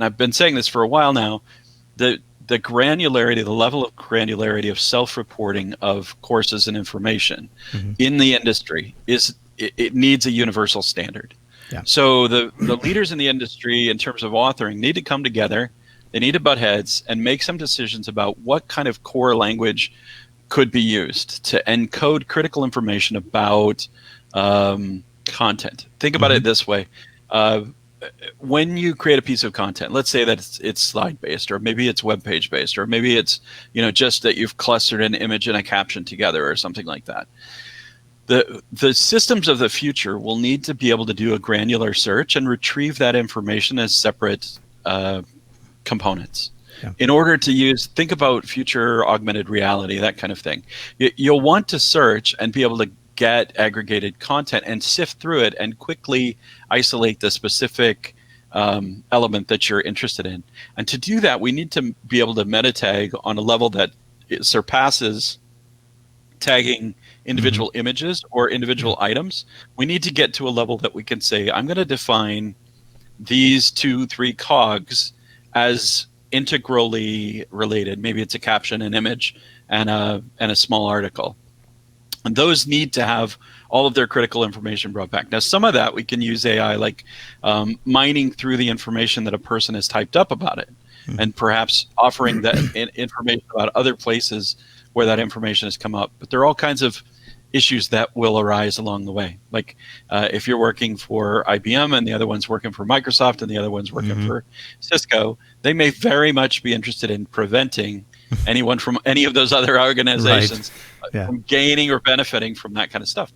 I've been saying this for a while now, the granularity, the level of granularity of self-reporting of courses and information in the industry it needs a universal standard. Yeah. So the leaders in the industry in terms of authoring need to come together. They need to butt heads and make some decisions about what kind of core language could be used to encode critical information about content. Think about it this way. When you create a piece of content, let's say that it's slide based, or maybe it's web page based, or maybe it's just that you've clustered an image and a caption together or something like that. The systems of the future will need to be able to do a granular search and retrieve that information as separate components. Yeah. In order to think about future augmented reality, that kind of thing. You'll want to search and be able to get aggregated content and sift through it and quickly isolate the specific element that you're interested in. And to do that, we need to be able to meta tag on a level that surpasses tagging individual images or individual items. We need to get to a level that we can say, I'm going to define these 2-3 cogs as integrally related. Maybe it's a caption, an image, and a small article. And those need to have all of their critical information brought back. Now, some of that we can use AI, like mining through the information that a person has typed up about it, and perhaps offering that information about other places where that information has come up. But there are all kinds of issues that will arise along the way. Like if you're working for IBM and the other one's working for Microsoft and the other one's working for Cisco, they may very much be interested in preventing anyone from any of those other organizations from gaining or benefiting from that kind of stuff.